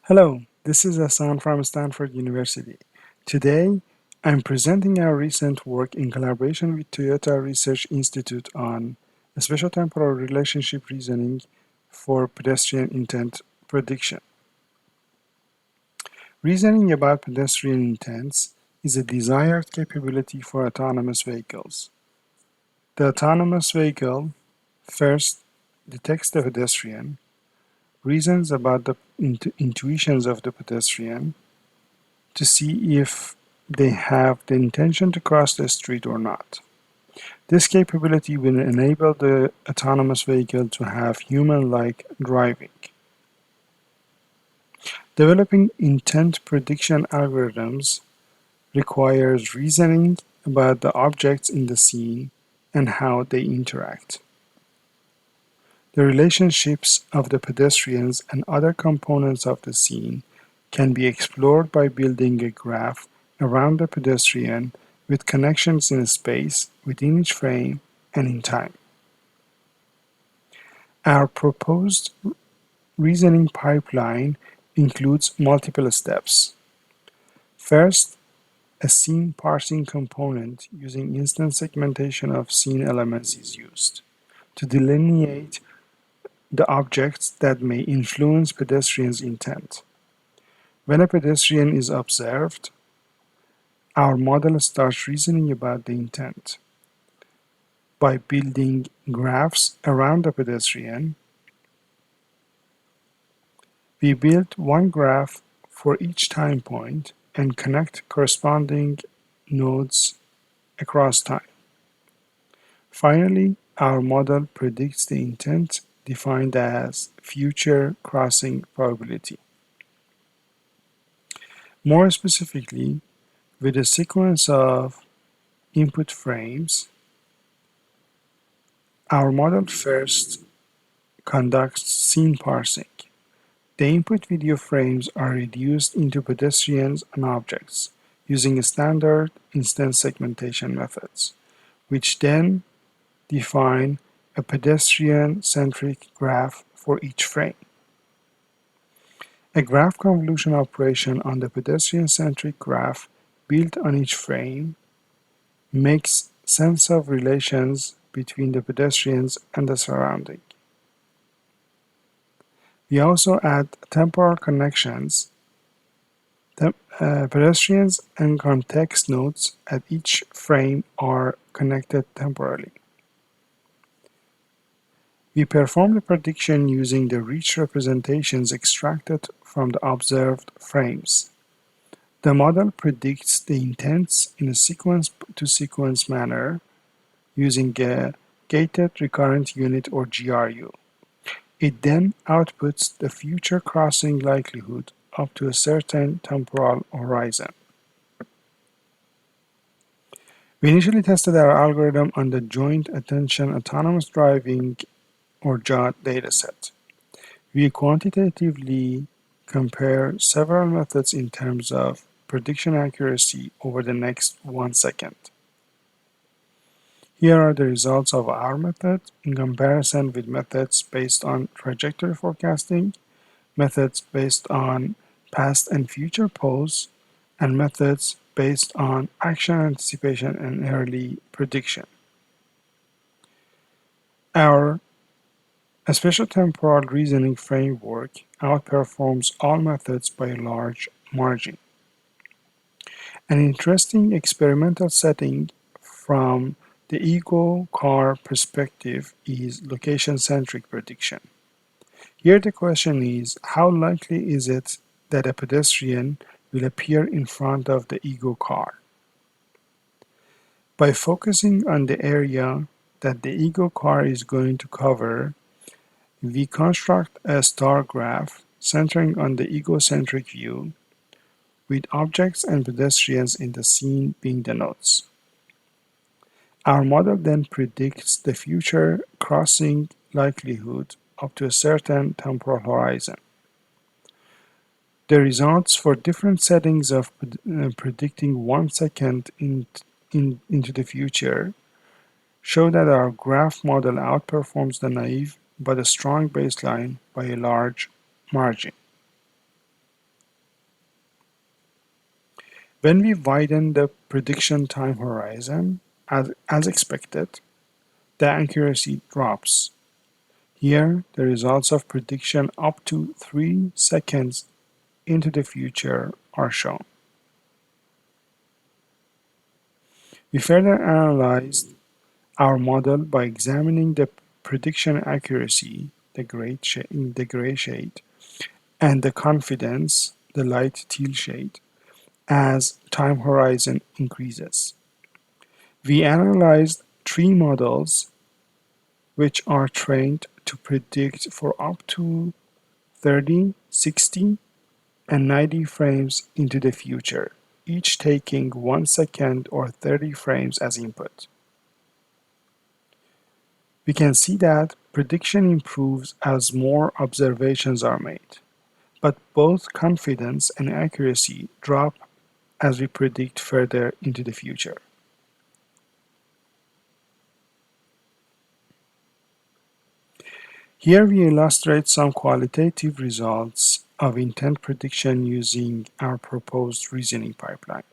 Hello, this is Hassan from Stanford University. Today, I'm presenting our recent work in collaboration with Toyota Research Institute on spatiotemporal relationship reasoning for pedestrian intent prediction. Reasoning about pedestrian intents is a desired capability for autonomous vehicles. The autonomous vehicle first detects the pedestrian, reasons about the intuitions of the pedestrian, to see if they have the intention to cross the street or not. This capability will enable the autonomous vehicle to have human-like driving. Developing intent prediction algorithms requires reasoning about the objects in the scene and how they interact. The relationships of the pedestrians and other components of the scene can be explored by building a graph around the pedestrian with connections in space, within each frame, and in time. Our proposed reasoning pipeline includes multiple steps. First, a scene parsing component using instance segmentation of scene elements is used to delineate the objects that may influence pedestrians' intent. When a pedestrian is observed, our model starts reasoning about the intent. By building graphs around the pedestrian, we build one graph for each time point and connect corresponding nodes across time. Finally, our model predicts the intent defined as future crossing probability. More specifically, with a sequence of input frames, our model first conducts scene parsing. The input video frames are reduced into pedestrians and objects using standard instance segmentation methods, which then define a pedestrian-centric graph for each frame. A graph convolution operation on the pedestrian-centric graph built on each frame makes sense of relations between the pedestrians and the surrounding. We also add temporal connections. Pedestrians and context nodes at each frame are connected temporally. We perform the prediction using the rich representations extracted from the observed frames. The model predicts the intents in a sequence-to-sequence manner using a gated recurrent unit or GRU. It then outputs the future crossing likelihood up to a certain temporal horizon. We initially tested our algorithm on the Joint Attention Autonomous Driving or JAAD dataset. We quantitatively compare several methods in terms of prediction accuracy over the next 1 second. Here are the results of our method in comparison with methods based on trajectory forecasting, methods based on past and future pose, and methods based on action anticipation and early prediction. Our spatiotemporal reasoning framework outperforms all methods by a large margin. An interesting experimental setting from the ego car perspective is location-centric prediction. Here the question is, how likely is it that a pedestrian will appear in front of the ego car? By focusing on the area that the ego car is going to cover, we construct a star graph centering on the egocentric view, with objects and pedestrians in the scene being the nodes. Our model then predicts the future crossing likelihood up to a certain temporal horizon. The results for different settings of predicting 1 second into the future show that our graph model outperforms the naive but a strong baseline by a large margin. When we widen the prediction time horizon, as expected, the accuracy drops. Here, the results of prediction up to 3 seconds into the future are shown. We further analyzed our model by examining the prediction accuracy, the gray shade, and the confidence, the light teal shade, as time horizon increases. We analyzed 3 models which are trained to predict for up to 30, 60, and 90 frames into the future, each taking 1 second or 30 frames as input. We can see that prediction improves as more observations are made, but both confidence and accuracy drop as we predict further into the future. Here we illustrate some qualitative results of intent prediction using our proposed reasoning pipeline.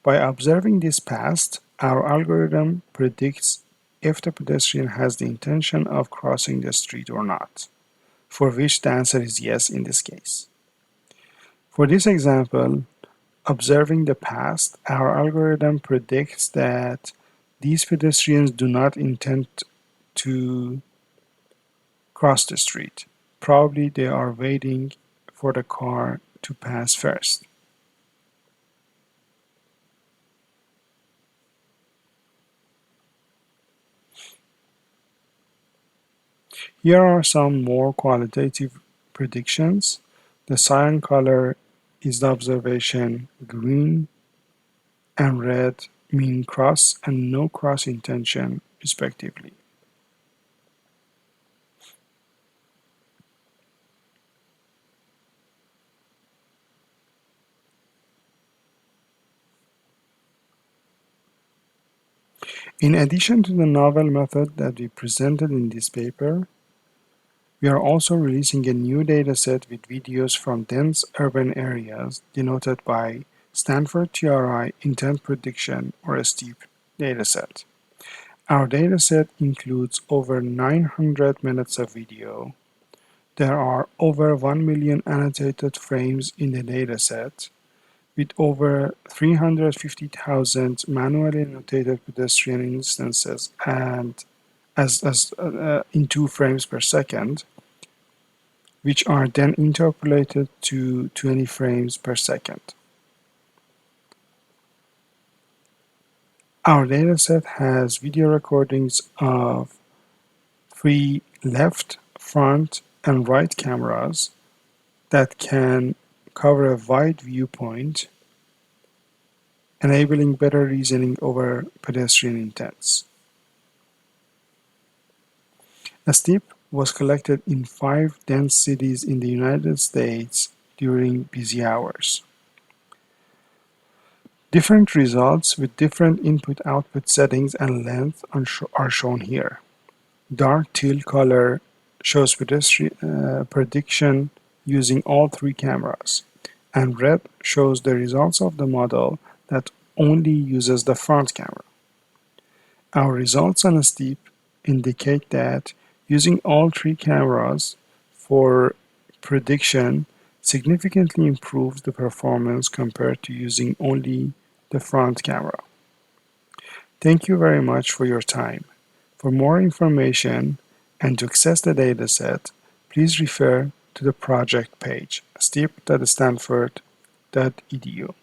By observing this past, our algorithm predicts if the pedestrian has the intention of crossing the street or not, for which the answer is yes in this case. For this example, observing the past, our algorithm predicts that these pedestrians do not intend to cross the street. Probably they are waiting for the car to pass first. Here are some more qualitative predictions. The cyan color is the observation, green and red mean cross and no cross intention, respectively. In addition to the novel method that we presented in this paper, we are also releasing a new dataset with videos from dense urban areas denoted by Stanford-TRI Intent Prediction or STIP dataset. Our dataset includes over 900 minutes of video. There are over 1 million annotated frames in the dataset, with over 350,000 manually annotated pedestrian instances and in 2 frames per second, which are then interpolated to 20 frames per second. Our dataset has video recordings of 3 left, front, and right cameras that can cover a wide viewpoint, enabling better reasoning over pedestrian intents. A STIP was collected in 5 dense cities in the United States during busy hours. Different results with different input-output settings and length are shown here. Dark teal color shows prediction using all 3 cameras, and red shows the results of the model that only uses the front camera. Our results on STIP indicate that using all 3 cameras for prediction significantly improves the performance compared to using only the front camera. Thank you very much for your time. For more information and to access the dataset, please refer to the project page, stip.stanford.edu.